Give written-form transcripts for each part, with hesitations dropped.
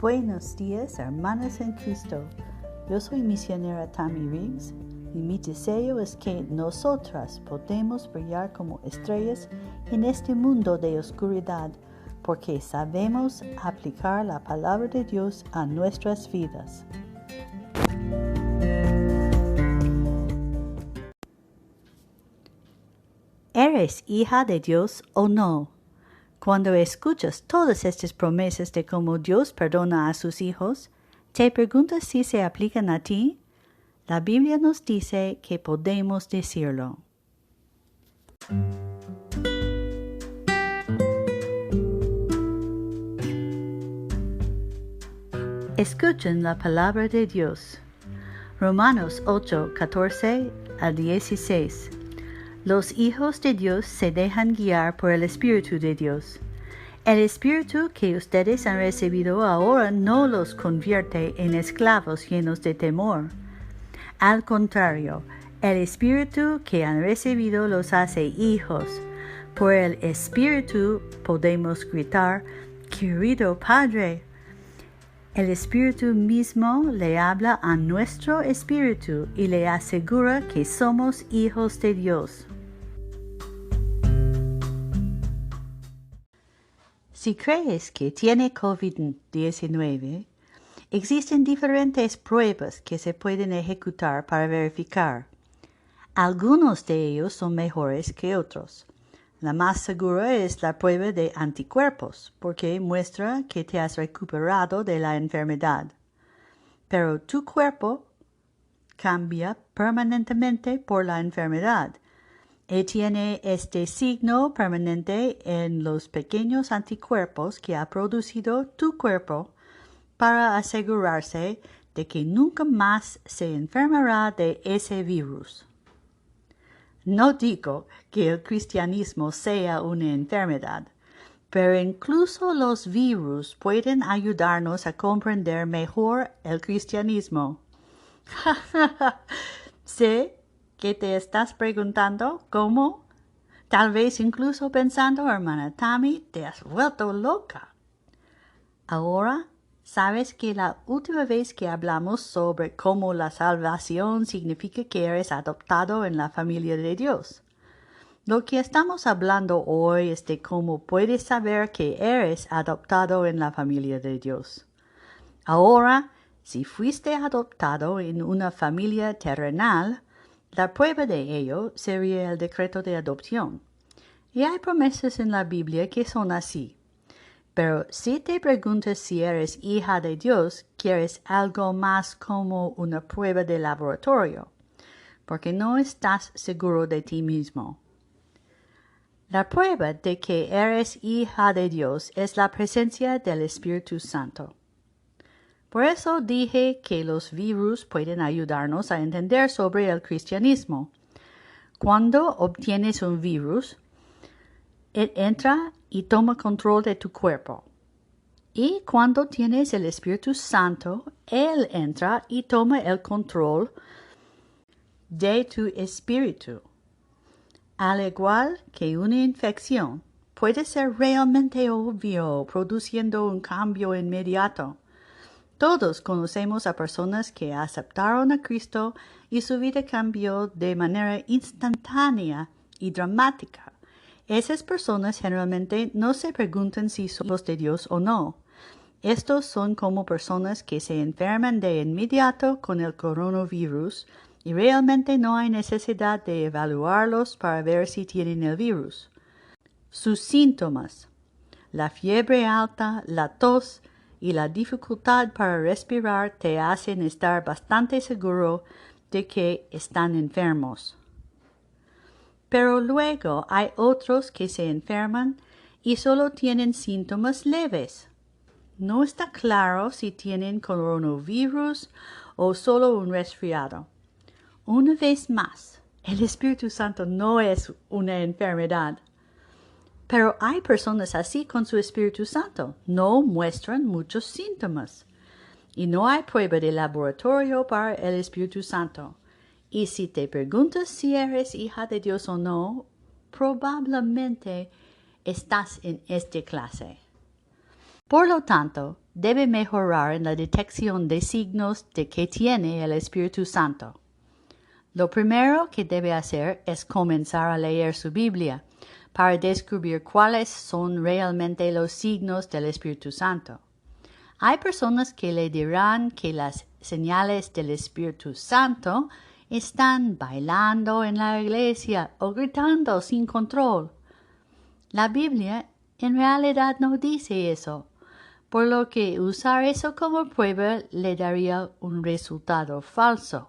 Buenos días, hermanas en Cristo. Yo soy misionera Tammy Riggs y mi deseo es que nosotras podemos brillar como estrellas en este mundo de oscuridad porque sabemos aplicar la palabra de Dios a nuestras vidas. ¿Eres hija de Dios o no? Cuando escuchas todas estas promesas de cómo Dios perdona a sus hijos, ¿te preguntas si se aplican a ti? La Biblia nos dice que podemos decirlo. Escuchen la palabra de Dios. Romanos 8, 14 al 16. Los hijos de Dios se dejan guiar por el Espíritu de Dios. El Espíritu que ustedes han recibido ahora no los convierte en esclavos llenos de temor. Al contrario, el Espíritu que han recibido los hace hijos. Por el Espíritu podemos gritar, querido Padre. El Espíritu mismo le habla a nuestro espíritu y le asegura que somos hijos de Dios. Si crees que tiene COVID-19, existen diferentes pruebas que se pueden ejecutar para verificar. Algunos de ellos son mejores que otros. La más segura es la prueba de anticuerpos, porque muestra que te has recuperado de la enfermedad. Pero tu cuerpo cambia permanentemente por la enfermedad y tiene este signo permanente en los pequeños anticuerpos que ha producido tu cuerpo para asegurarse de que nunca más se enfermará de ese virus. No digo que el cristianismo sea una enfermedad, pero incluso los virus pueden ayudarnos a comprender mejor el cristianismo. Sé que te estás preguntando cómo. Tal vez incluso pensando, hermana Tammy, te has vuelto loca. Ahora, sabes que la última vez que hablamos sobre cómo la salvación significa que eres adoptado en la familia de Dios. Lo que estamos hablando hoy es de cómo puedes saber que eres adoptado en la familia de Dios. Ahora, si fuiste adoptado en una familia terrenal, la prueba de ello sería el decreto de adopción. Y hay promesas en la Biblia que son así. Pero si te preguntas si eres hija de Dios, quieres algo más como una prueba de laboratorio, porque no estás seguro de ti mismo. La prueba de que eres hija de Dios es la presencia del Espíritu Santo. Por eso dije que los virus pueden ayudarnos a entender sobre el cristianismo. Cuando obtienes un virus, él entra y toma control de tu cuerpo. Y cuando tienes el Espíritu Santo, Él entra y toma el control de tu espíritu. Al igual que una infección, puede ser realmente obvio, produciendo un cambio inmediato. Todos conocemos a personas que aceptaron a Cristo y su vida cambió de manera instantánea y dramática. Esas personas generalmente no se preguntan si son los de Dios o no. Estos son como personas que se enferman de inmediato con el coronavirus y realmente no hay necesidad de evaluarlos para ver si tienen el virus. Sus síntomas, la fiebre alta, la tos y la dificultad para respirar te hacen estar bastante seguro de que están enfermos. Pero luego hay otros que se enferman y solo tienen síntomas leves. No está claro si tienen coronavirus o solo un resfriado. Una vez más, el Espíritu Santo no es una enfermedad. Pero hay personas así con su Espíritu Santo. No muestran muchos síntomas. Y no hay prueba de laboratorio para el Espíritu Santo. Y si te preguntas si eres hija de Dios o no, probablemente estás en esta clase. Por lo tanto, debe mejorar en la detección de signos de que tiene el Espíritu Santo. Lo primero que debe hacer es comenzar a leer su Biblia para descubrir cuáles son realmente los signos del Espíritu Santo. Hay personas que le dirán que las señales del Espíritu Santo están bailando en la iglesia o gritando sin control. La Biblia en realidad no dice eso, por lo que usar eso como prueba le daría un resultado falso.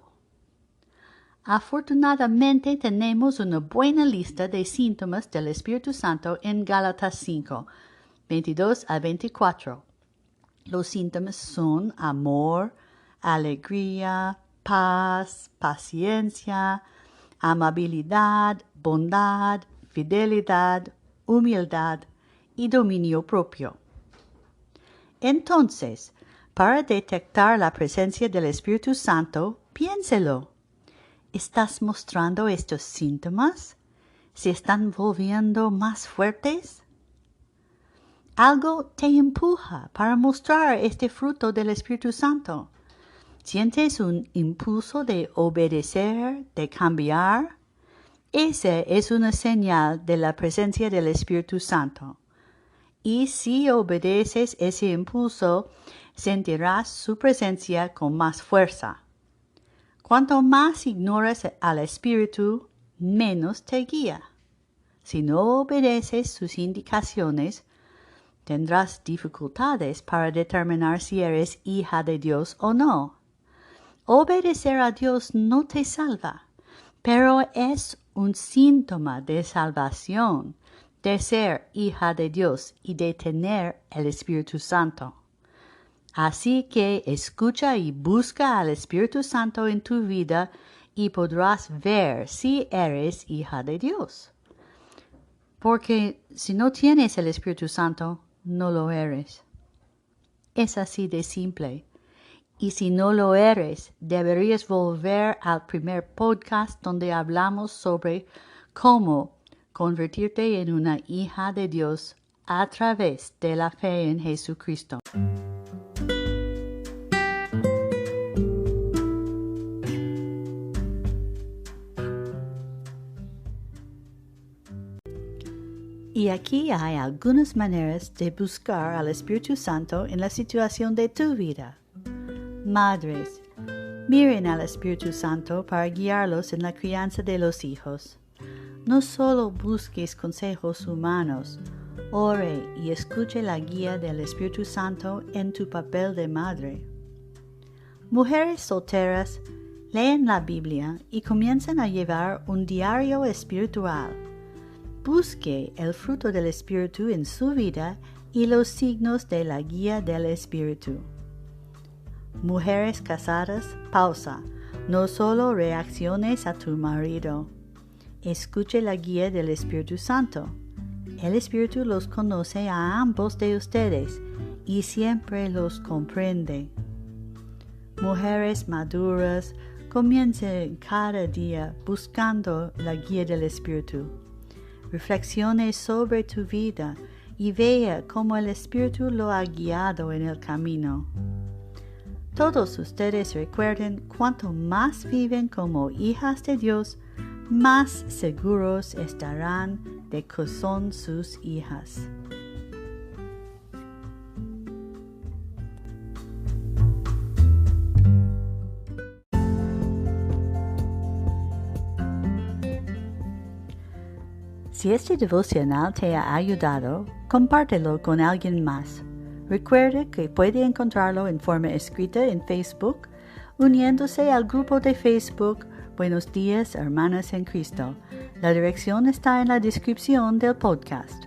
Afortunadamente tenemos una buena lista de síntomas del Espíritu Santo en Gálatas 5, 22 a 24. Los síntomas son amor, alegría, paz, paciencia, amabilidad, bondad, fidelidad, humildad y dominio propio. Entonces, para detectar la presencia del Espíritu Santo, piénselo. ¿Estás mostrando estos síntomas? ¿Se están volviendo más fuertes? Algo te empuja para mostrar este fruto del Espíritu Santo. ¿Sientes un impulso de obedecer, de cambiar? Esa es una señal de la presencia del Espíritu Santo. Y si obedeces ese impulso, sentirás su presencia con más fuerza. Cuanto más ignoras al Espíritu, menos te guía. Si no obedeces sus indicaciones, tendrás dificultades para determinar si eres hija de Dios o no. Obedecer a Dios no te salva, pero es un síntoma de salvación, de ser hija de Dios y de tener el Espíritu Santo. Así que escucha y busca al Espíritu Santo en tu vida y podrás ver si eres hija de Dios. Porque si no tienes el Espíritu Santo, no lo eres. Es así de simple. Y si no lo eres, deberías volver al primer podcast donde hablamos sobre cómo convertirte en una hija de Dios a través de la fe en Jesucristo. Y aquí hay algunas maneras de buscar al Espíritu Santo en la situación de tu vida. Madres, miren al Espíritu Santo para guiarlos en la crianza de los hijos. No solo busques consejos humanos, ore y escuche la guía del Espíritu Santo en tu papel de madre. Mujeres solteras, leen la Biblia y comiencen a llevar un diario espiritual. Busque el fruto del Espíritu en su vida y los signos de la guía del Espíritu. Mujeres casadas, pausa. No solo reacciones a tu marido. Escuche la guía del Espíritu Santo. El Espíritu los conoce a ambos de ustedes y siempre los comprende. Mujeres maduras, comiencen cada día buscando la guía del Espíritu. Reflexione sobre tu vida y vea cómo el Espíritu lo ha guiado en el camino. Todos ustedes recuerden, cuanto más viven como hijas de Dios, más seguros estarán de que son sus hijas. Si este devocional te ha ayudado, compártelo con alguien más. Recuerde que puede encontrarlo en forma escrita en Facebook, uniéndose al grupo de Facebook Buenos Días, Hermanas en Cristo. La dirección está en la descripción del podcast.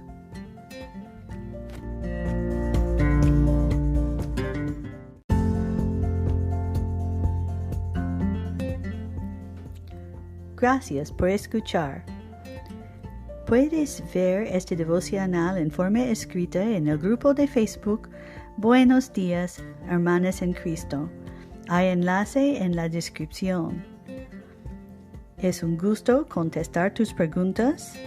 Gracias por escuchar. Puedes ver este devocional en forma escrita en el grupo de Facebook Buenos Días, Hermanas en Cristo. Hay enlace en la descripción. Es un gusto contestar tus preguntas.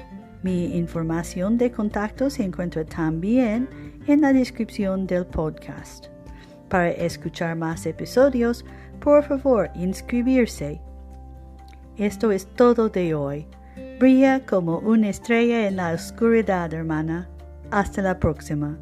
Mi información de contacto se encuentra también en la descripción del podcast. Para escuchar más episodios, por favor, inscribirse. Esto es todo de hoy. Brilla como una estrella en la oscuridad, hermana. Hasta la próxima.